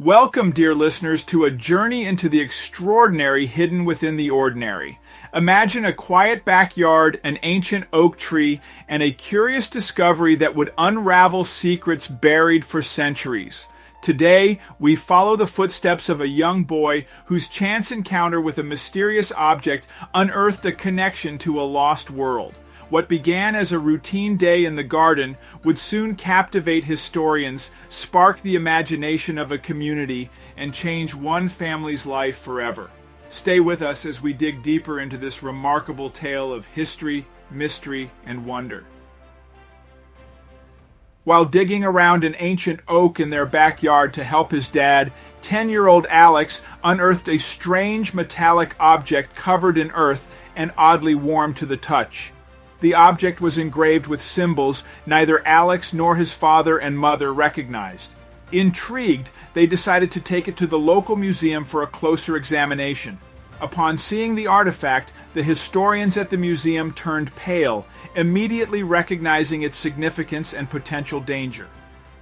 Welcome, dear listeners, to a journey into the extraordinary hidden within the ordinary. Imagine a quiet backyard, an ancient oak tree, and a curious discovery that would unravel secrets buried for centuries. Today, we follow the footsteps of a young boy whose chance encounter with a mysterious object unearthed a connection to a lost world. What began as a routine day in the garden would soon captivate historians, spark the imagination of a community, and change one family's life forever. Stay with us as we dig deeper into this remarkable tale of history, mystery, and wonder. While digging around an ancient oak in their backyard to help his dad, 10-year-old Alex unearthed a strange metallic object covered in earth and oddly warm to the touch. The object was engraved with symbols neither Alex nor his father and mother recognized. Intrigued, they decided to take it to the local museum for a closer examination. Upon seeing the artifact, the historians at the museum turned pale, immediately recognizing its significance and potential danger.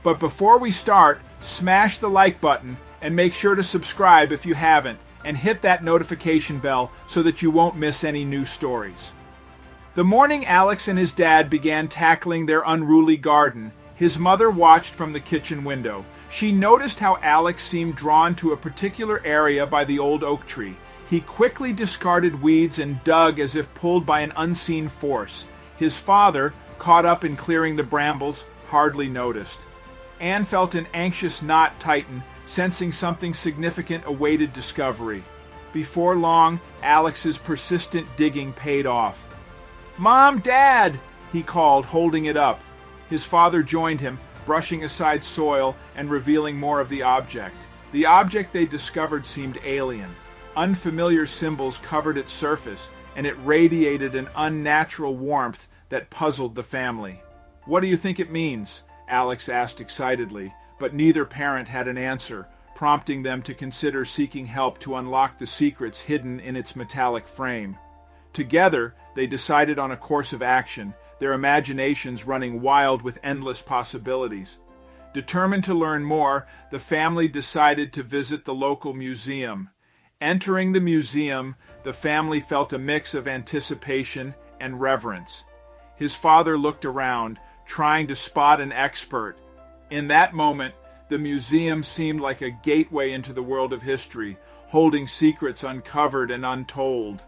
But before we start, smash the like button and make sure to subscribe if you haven't, and hit that notification bell so that you won't miss any new stories. The morning Alex and his dad began tackling their unruly garden, his mother watched from the kitchen window. She noticed how Alex seemed drawn to a particular area by the old oak tree. He quickly discarded weeds and dug as if pulled by an unseen force. His father, caught up in clearing the brambles, hardly noticed. Anne felt an anxious knot tighten, sensing something significant awaited discovery. Before long, Alex's persistent digging paid off. "Mom, Dad!" he called, holding it up. His father joined him, brushing aside soil and revealing more of the object. The object they discovered seemed alien. Unfamiliar symbols covered its surface, and it radiated an unnatural warmth that puzzled the family. "What do you think it means?" Alex asked excitedly, but neither parent had an answer, prompting them to consider seeking help to unlock the secrets hidden in its metallic frame. Together, they decided on a course of action, their imaginations running wild with endless possibilities. Determined to learn more, the family decided to visit the local museum. Entering the museum, the family felt a mix of anticipation and reverence. His father looked around, trying to spot an expert. In that moment, the museum seemed like a gateway into the world of history, holding secrets uncovered and untold.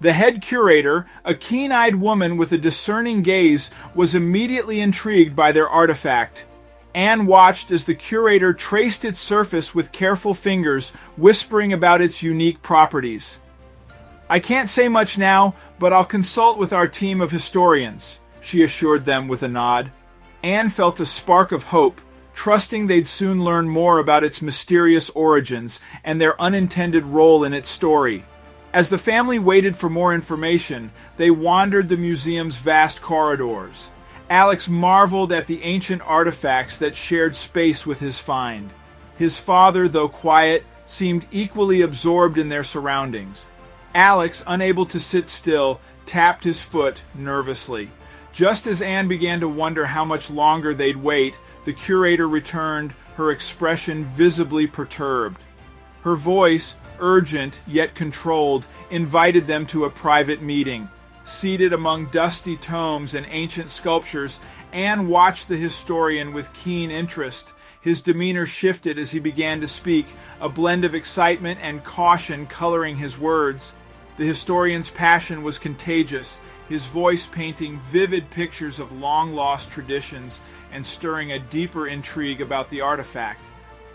The head curator, a keen-eyed woman with a discerning gaze, was immediately intrigued by their artifact. Anne watched as the curator traced its surface with careful fingers, whispering about its unique properties. "I can't say much now, but I'll consult with our team of historians," she assured them with a nod. Anne felt a spark of hope, trusting they'd soon learn more about its mysterious origins and their unintended role in its story. As the family waited for more information, they wandered the museum's vast corridors. Alex marveled at the ancient artifacts that shared space with his find. His father, though quiet, seemed equally absorbed in their surroundings. Alex, unable to sit still, tapped his foot nervously. Just as Anne began to wonder how much longer they'd wait, the curator returned, her expression visibly perturbed. Her voice, urgent yet controlled, invited them to a private meeting. Seated among dusty tomes and ancient sculptures, Anne watched the historian with keen interest. His demeanor shifted as he began to speak, a blend of excitement and caution coloring his words. The historian's passion was contagious, his voice painting vivid pictures of long-lost traditions and stirring a deeper intrigue about the artifact.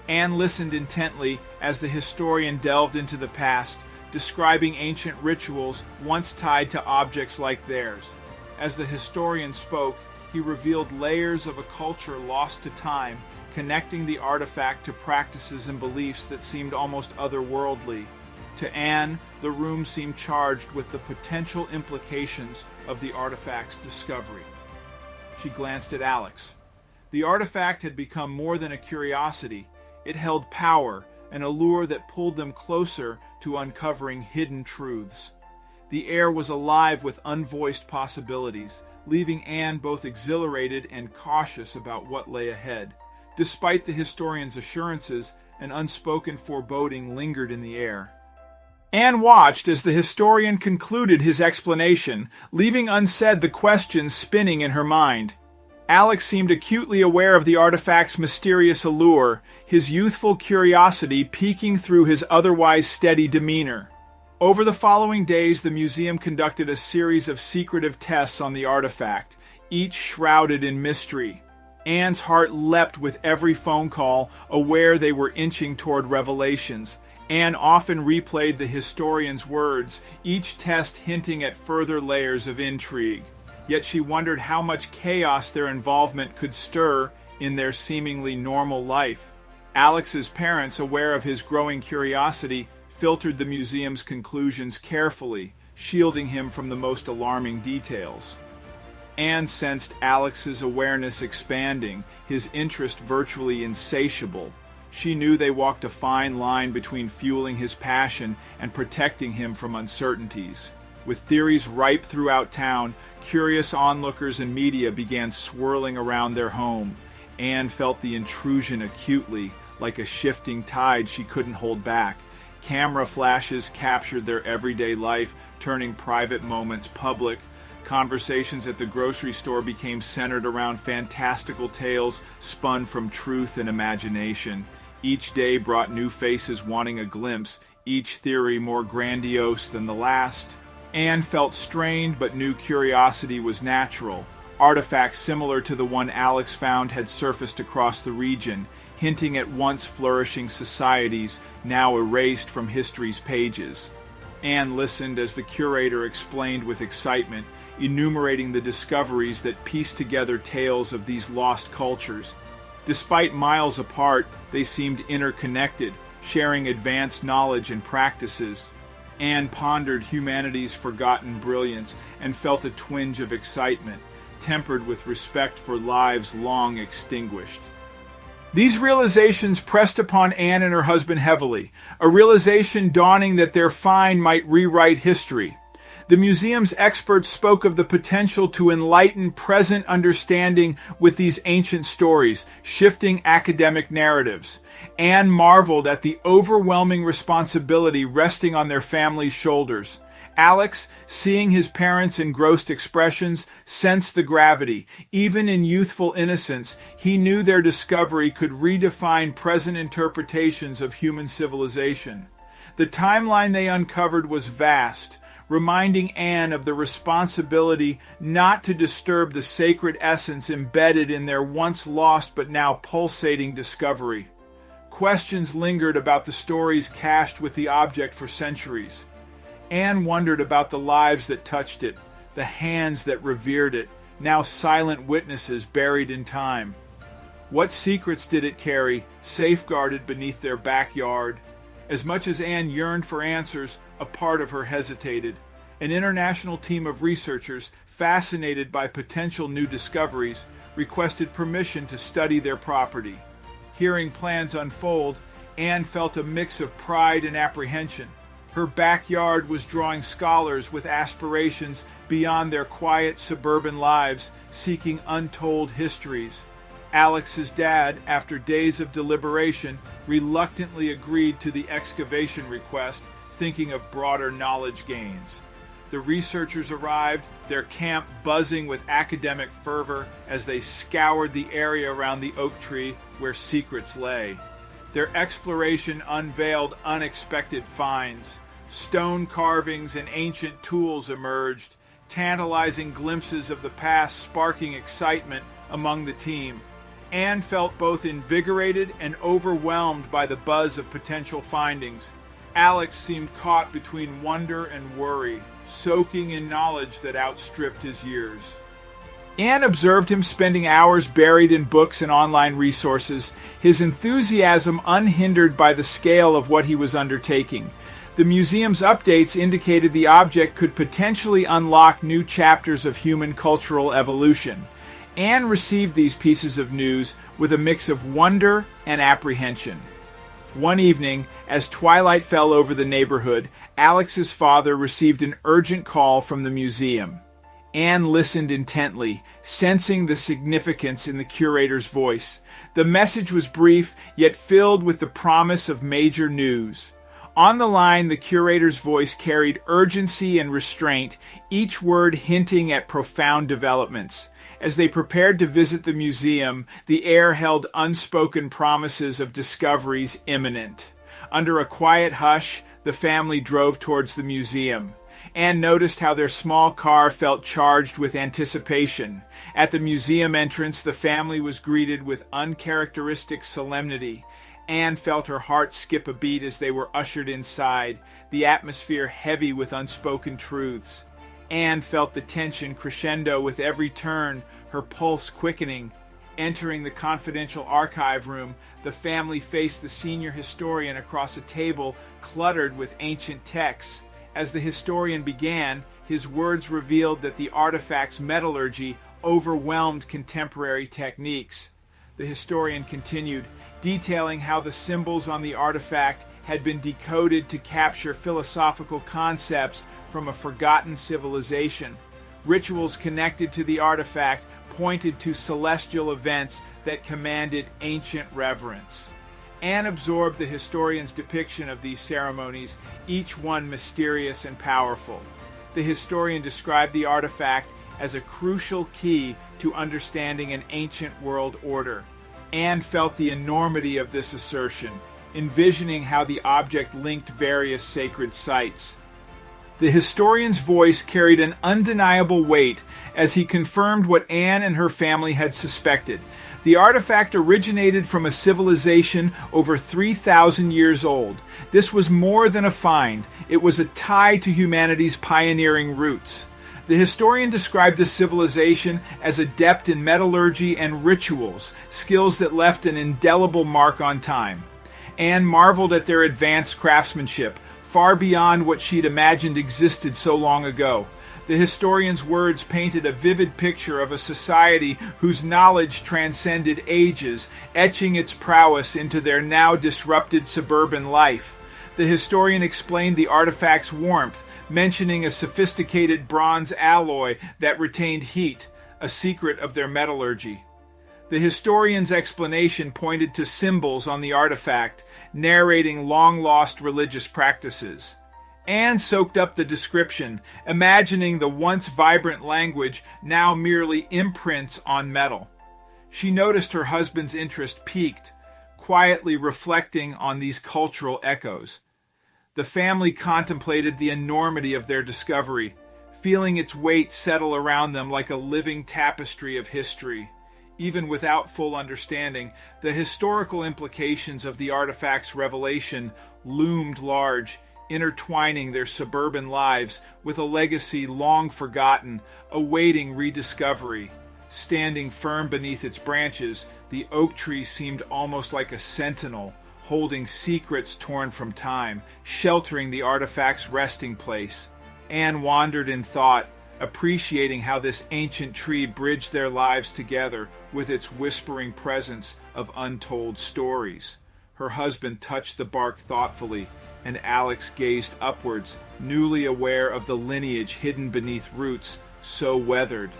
Anne listened intently as the historian delved into the past, describing ancient rituals once tied to objects like theirs. As the historian spoke, he revealed layers of a culture lost to time, connecting the artifact to practices and beliefs that seemed almost otherworldly. To Anne, the room seemed charged with the potential implications of the artifact's discovery. She glanced at Alex. The artifact had become more than a curiosity. It held power, an allure that pulled them closer to uncovering hidden truths. The air was alive with unvoiced possibilities, leaving Anne both exhilarated and cautious about what lay ahead. Despite the historian's assurances, An unspoken foreboding lingered in the air. Anne watched as the historian concluded his explanation, leaving unsaid the questions spinning in her mind. Alex seemed acutely aware of the artifact's mysterious allure, his youthful curiosity peeking through his otherwise steady demeanor. Over the following days, the museum conducted a series of secretive tests on the artifact, each shrouded in mystery. Anne's heart leapt with every phone call, aware they were inching toward revelations. Anne often replayed the historian's words, each test hinting at further layers of intrigue. Yet she wondered how much chaos their involvement could stir in their seemingly normal life. Alex's parents, aware of his growing curiosity, filtered the museum's conclusions carefully, shielding him from the most alarming details. Anne sensed Alex's awareness expanding, his interest virtually insatiable. She knew they walked a fine line between fueling his passion and protecting him from uncertainties. With theories ripe throughout town, curious onlookers and media began swirling around their home. Anne felt the intrusion acutely, like a shifting tide she couldn't hold back. Camera flashes captured their everyday life, turning private moments public. Conversations at the grocery store became centered around fantastical tales spun from truth and imagination. Each day brought new faces wanting a glimpse, each theory more grandiose than the last. Anne felt strained, but knew curiosity was natural. Artifacts similar to the one Alex found had surfaced across the region, hinting at once flourishing societies now erased from history's pages. Anne listened as the curator explained with excitement, enumerating the discoveries that pieced together tales of these lost cultures. Despite miles apart, they seemed interconnected, sharing advanced knowledge and practices. Anne pondered humanity's forgotten brilliance and felt a twinge of excitement, tempered with respect for lives long extinguished. These realizations pressed upon Anne and her husband heavily, a realization dawning that their find might rewrite history. The museum's experts spoke of the potential to enlighten present understanding with these ancient stories, shifting academic narratives. Anne marveled at the overwhelming responsibility resting on their family's shoulders. Alex, seeing his parents' engrossed expressions, sensed the gravity. Even in youthful innocence, he knew their discovery could redefine present interpretations of human civilization. The timeline they uncovered was vast, reminding Anne of the responsibility not to disturb the sacred essence embedded in their once lost but now pulsating discovery. Questions lingered about the stories cached with the object for centuries. Anne wondered about the lives that touched it, the hands that revered it, now silent witnesses buried in time. What secrets did it carry, safeguarded beneath their backyard? As much as Anne yearned for answers, a part of her hesitated. An international team of researchers, fascinated by potential new discoveries, requested permission to study their property. Hearing plans unfold, Anne felt a mix of pride and apprehension. Her backyard was drawing scholars with aspirations beyond their quiet suburban lives, seeking untold histories. Alex's dad, after days of deliberation, reluctantly agreed to the excavation request, thinking of broader knowledge gains. The researchers arrived, their camp buzzing with academic fervor as they scoured the area around the oak tree where secrets lay. Their exploration unveiled unexpected finds. Stone carvings and ancient tools emerged, tantalizing glimpses of the past sparking excitement among the team. Anne felt both invigorated and overwhelmed by the buzz of potential findings. Alex seemed caught between wonder and worry, soaking in knowledge that outstripped his years. Anne observed him spending hours buried in books and online resources, his enthusiasm unhindered by the scale of what he was undertaking. The museum's updates indicated the object could potentially unlock new chapters of human cultural evolution. Anne received these pieces of news with a mix of wonder and apprehension. One evening, as twilight fell over the neighborhood, Alex's father received an urgent call from the museum. Anne listened intently, sensing the significance in the curator's voice. The message was brief, yet filled with the promise of major news. On the line, the curator's voice carried urgency and restraint, each word hinting at profound developments. As they prepared to visit the museum, the air held unspoken promises of discoveries imminent. Under a quiet hush, the family drove towards the museum. Anne noticed how their small car felt charged with anticipation. At the museum entrance, the family was greeted with uncharacteristic solemnity. Anne felt her heart skip a beat as they were ushered inside, the atmosphere heavy with unspoken truths. Anne felt the tension crescendo with every turn, her pulse quickening. Entering the confidential archive room, the family faced the senior historian across a table cluttered with ancient texts. As the historian began, his words revealed that the artifact's metallurgy overwhelmed contemporary techniques. The historian continued, detailing how the symbols on the artifact had been decoded to capture philosophical concepts from a forgotten civilization. Rituals connected to the artifact pointed to celestial events that commanded ancient reverence. Anne absorbed the historian's depiction of these ceremonies, each one mysterious and powerful. The historian described the artifact as a crucial key to understanding an ancient world order. Anne felt the enormity of this assertion, envisioning how the object linked various sacred sites. The historian's voice carried an undeniable weight as he confirmed what Anne and her family had suspected. The artifact originated from a civilization over 3,000 years old. This was more than a find. It was a tie to humanity's pioneering roots. The historian described this civilization as adept in metallurgy and rituals, skills that left an indelible mark on time. Anne marveled at their advanced craftsmanship, far beyond what she'd imagined existed so long ago. The historian's words painted a vivid picture of a society whose knowledge transcended ages, etching its prowess into their now disrupted suburban life. The historian explained the artifact's warmth, mentioning a sophisticated bronze alloy that retained heat, a secret of their metallurgy. The historian's explanation pointed to symbols on the artifact, narrating long-lost religious practices. Anne soaked up the description, imagining the once vibrant language now merely imprints on metal. She noticed her husband's interest peaked, quietly reflecting on these cultural echoes. The family contemplated the enormity of their discovery, feeling its weight settle around them like a living tapestry of history. Even without full understanding, the historical implications of the artifact's revelation loomed large, intertwining their suburban lives with a legacy long forgotten, awaiting rediscovery. Standing firm beneath its branches, the oak tree seemed almost like a sentinel, holding secrets torn from time, sheltering the artifact's resting place. Anne wandered in thought, appreciating how this ancient tree bridged their lives together with its whispering presence of untold stories. Her husband touched the bark thoughtfully, and Alex gazed upwards, newly aware of the lineage hidden beneath roots so weathered.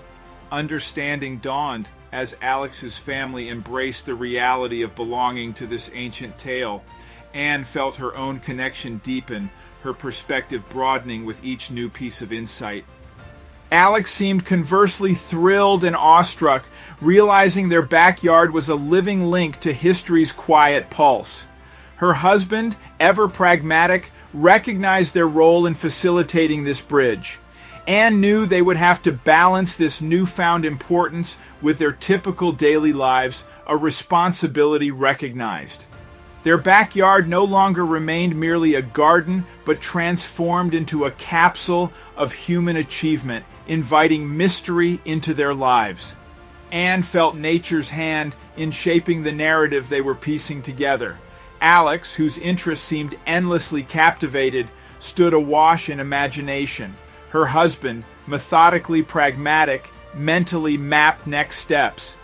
Understanding dawned as Alex's family embraced the reality of belonging to this ancient tale. Anne felt her own connection deepen, her perspective broadening with each new piece of insight. Alex seemed conversely thrilled and awestruck, realizing their backyard was a living link to history's quiet pulse. Her husband, ever pragmatic, recognized their role in facilitating this bridge. Anne knew they would have to balance this newfound importance with their typical daily lives, a responsibility recognized. Their backyard no longer remained merely a garden, but transformed into a capsule of human achievement, inviting mystery into their lives. Anne felt nature's hand in shaping the narrative they were piecing together. Alex, whose interest seemed endlessly captivated, stood awash in imagination. Her husband, methodically pragmatic, mentally mapped next steps.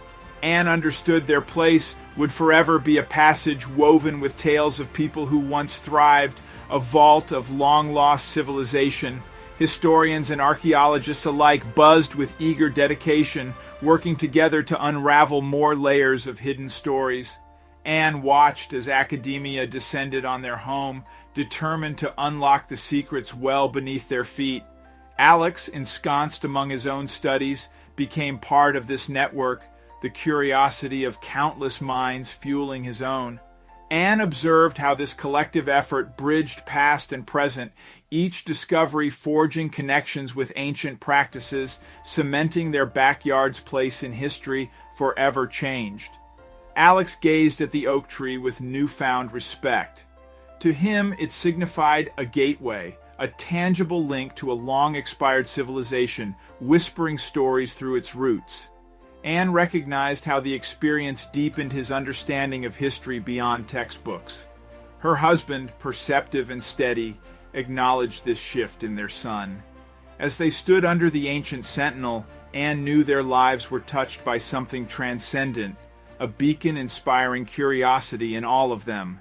Anne understood their place would forever be a passage woven with tales of people who once thrived, a vault of long-lost civilization. Historians and archaeologists alike buzzed with eager dedication, working together to unravel more layers of hidden stories. Anne watched as academia descended on their home, determined to unlock the secrets well beneath their feet. Alex, ensconced among his own studies, became part of this network, the curiosity of countless minds fueling his own. Anne observed how this collective effort bridged past and present, each discovery forging connections with ancient practices, cementing their backyard's place in history forever changed. Alex gazed at the oak tree with newfound respect. To him, it signified a gateway, a tangible link to a long-expired civilization, whispering stories through its roots. Anne recognized how the experience deepened his understanding of history beyond textbooks. Her husband, perceptive and steady, acknowledged this shift in their son. As they stood under the ancient sentinel, Anne knew their lives were touched by something transcendent, a beacon inspiring curiosity in all of them.